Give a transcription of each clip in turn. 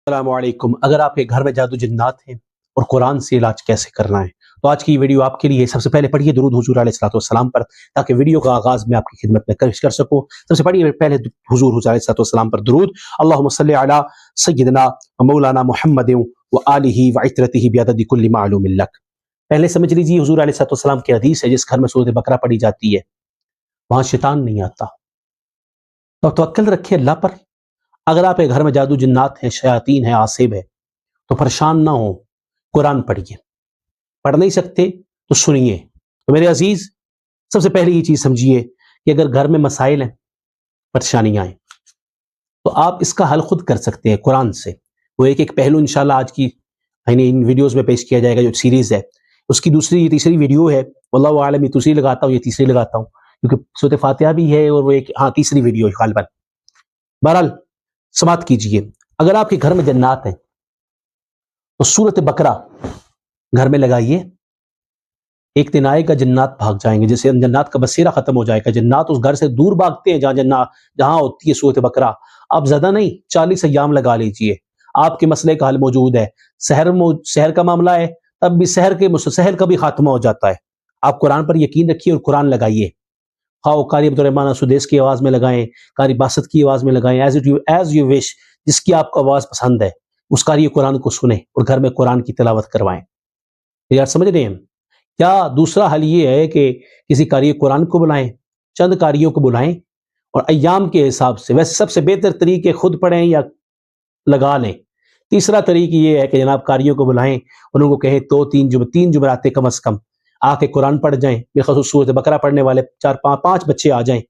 السلام علیکم۔ اگر آپ کے گھر میں جادو جنات ہیں اور قرآن سے علاج کیسے کرنا ہے تو آج کی یہ ویڈیو آپ کے لیے۔ سب سے پہلے پڑھیے درود حضور علیہ الصلوۃ والسلام پر، تاکہ ویڈیو کا آغاز میں آپ کی خدمت میں کر سکوں۔ سب سے پہلے حضور علیہ الصلوۃ والسلام پر درود۔ اللہم صلی علی سیدنا و مولانا محمد و آلہ و عترتہ بعدد کل معلوم لک۔ پہلے سمجھ لیجیے حضور علیہ الصلوۃ والسلام کی حدیث ہے، جس گھر میں سورۃ بقرہ پڑھی جاتی ہے وہاں شیطان نہیں آتا۔ تو توکل رکھیے اللہ پر۔ اگر آپ کے گھر میں جادو جنات ہیں، شیاطین ہیں، عاصب ہے تو پریشان نہ ہو، قرآن پڑھیے۔ پڑھ نہیں سکتے تو سنیے۔ تو میرے عزیز، سب سے پہلے یہ چیز سمجھیے کہ اگر گھر میں مسائل ہیں، پریشانیاں ہیں، تو آپ اس کا حل خود کر سکتے ہیں قرآن سے۔ وہ ایک پہلو انشاءاللہ آج کی ان ویڈیوز میں پیش کیا جائے گا، جو سیریز ہے اس کی تیسری ویڈیو ہے۔ واللہ عالم، یہ دوسری لگاتا ہوں، یہ تیسری لگاتا ہوں، کیونکہ سورۃ فاتحہ بھی ہے اور وہ ایک تیسری ویڈیو ہے غالباً۔ بہرحال سماعت کیجئے۔ اگر آپ کے گھر میں جنات ہیں تو سورۃ بقرہ گھر میں لگائیے۔ ایک دن آئے گا جنات بھاگ جائیں گے، جیسے جنات کا بسیرہ ختم ہو جائے گا۔ جنات اس گھر سے دور بھاگتے ہیں جہاں ہوتی ہے سورۃ بقرہ۔ آپ زیادہ نہیں، 40 ایام لگا لیجئے، آپ کے مسئلے کا حل موجود ہے۔ سحر کا معاملہ ہے، تب بھی سحر کا بھی خاتمہ ہو جاتا ہے۔ آپ قرآن پر یقین رکھیے اور قرآن لگائیے۔ خواہ قاری عبدالرحمٰن سدیس کی آواز میں لگائیں، قاری باسط کی آواز میں لگائیں، ایز یو وش، جس کی آپ کو آواز پسند ہے اس قاری قرآن کو سنیں اور گھر میں قرآن کی تلاوت کروائیں۔ یار سمجھ رہے ہیں؟ کیا دوسرا حل یہ ہے کہ کسی قاری قرآن کو بلائیں، چند قاریوں کو بلائیں اور ایام کے حساب سے، ویسے سب سے بہتر طریقے خود پڑھیں یا لگا لیں۔ تیسرا طریقہ یہ ہے کہ جناب قاریوں کو بلائیں، انہوں کو کہیں تو تین جمعراتیں کم از کم آ کے قرآن پڑھ جائیں۔ بالخصوص سورۃ بقرہ پڑھنے والے 4-5 بچے آ جائیں،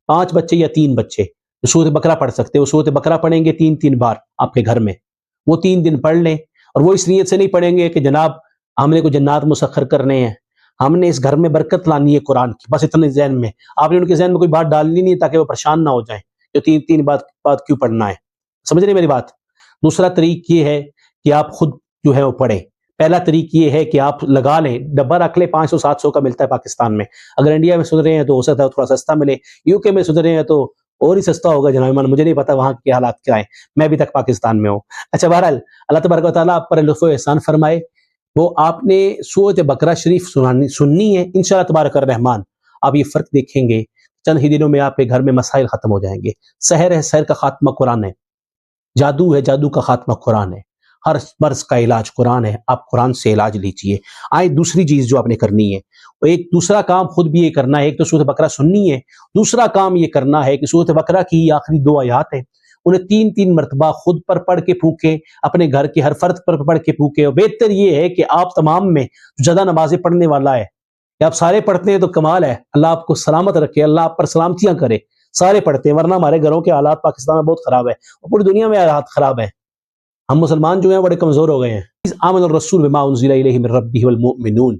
5 بچے یا 3 بچے جو سورۃ بقرہ پڑھ سکتے، وہ سورۃ بقرہ پڑھیں گے 3 بار آپ کے گھر میں۔ وہ 3 دن پڑھ لیں، اور وہ اس نیت سے نہیں پڑھیں گے کہ جناب ہم نے کوئی جنات مسخر کرنے ہیں، ہم نے اس گھر میں برکت لانی ہے قرآن کی، بس اتنے ذہن میں آپ نے ان کے ذہن میں کوئی بات ڈالنی نہیں ہے تاکہ وہ پریشان نہ ہو جائیں جو 3 بات کیوں پڑھنا ہے۔ سمجھ رہے میری بات؟ دوسرا طریق یہ ہے کہ آپ خود جو ہے وہ پڑھیں۔ پہلا طریق یہ ہے کہ آپ لگا لیں، ڈبہ رکھ لیں، 500-700 کا ملتا ہے پاکستان میں۔ اگر انڈیا میں سن رہے ہیں تو ہو سکتا ہے تھوڑا سستا ملے، UK میں سن رہے ہیں تو اور ہی سستا ہوگا جناب ایمان، مجھے نہیں پتا وہاں کے حالات کیا ہیں، میں ابھی تک پاکستان میں ہوں۔ اچھا بہرحال اللہ تبارک و تعالیٰ آپ پر لطف و احسان فرمائے۔ وہ آپ نے سورۃ بقرہ شریف سننی ہے انشاءاللہ تبارک الرحمن۔ آپ یہ فرق دیکھیں گے، چند ہی دنوں میں آپ کے گھر میں مسائل ختم ہو جائیں گے۔ سحر ہے، سحر کا خاتمہ قرآن ہے۔ جادو ہے، جادو کا خاتمہ قرآن ہے۔ ہر مرض کا علاج قرآن ہے، آپ قرآن سے علاج لیجئے۔ دوسری چیز جو آپ نے کرنی ہے، ایک دوسرا کام خود بھی یہ کرنا ہے۔ ایک تو سورۃ بقرہ سننی ہے، دوسرا کام یہ کرنا ہے کہ سورۃ بقرہ کی آخری 2 آیات ہیں انہیں 3 مرتبہ خود پر پڑھ کے پھونکیں، اپنے گھر کے ہر فرد پر پڑھ کے پھونکیں۔ اور بہتر یہ ہے کہ آپ تمام میں زیادہ نمازیں پڑھنے والا ہے کہ آپ سارے پڑھتے ہیں تو کمال ہے، اللہ آپ کو سلامت رکھے، اللہ آپ پر سلامتیاں کرے، سارے پڑھتے ہیں۔ ورنہ ہمارے گھروں کے حالات پاکستان میں بہت خراب ہے اور پوری دنیا میں حالات خراب ہیں، ہم مسلمان جو ہیں بڑے کمزور ہو گئے ہیں۔ آمن الرسول بما انزل الیہ من ربہ والمؤمنون،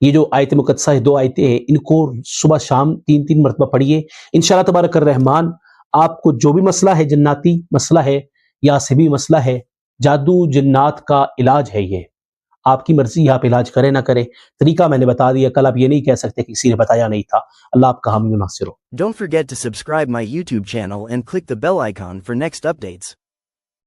یہ جو آیت مقدسہ ہے 2 آیتیں ہیں، ان کو صبح شام 3 مرتبہ پڑھیے۔ انشاءاللہ تبارک الرحمن آپ کو جو بھی مسئلہ ہے، جناتی مسئلہ ہے یا عصبی مسئلہ ہے، جادو جنات کا علاج ہے، یہ آپ کی مرضی ہے، آپ علاج کریں نہ کریں۔ طریقہ میں نے بتا دیا، کل آپ یہ نہیں کہہ سکتے کہ کسی نے بتایا نہیں تھا۔ اللہ آپ کا حامی و ناصر ہو۔ Don't forget to subscribe my YouTube channel and click the bell icon for next updates.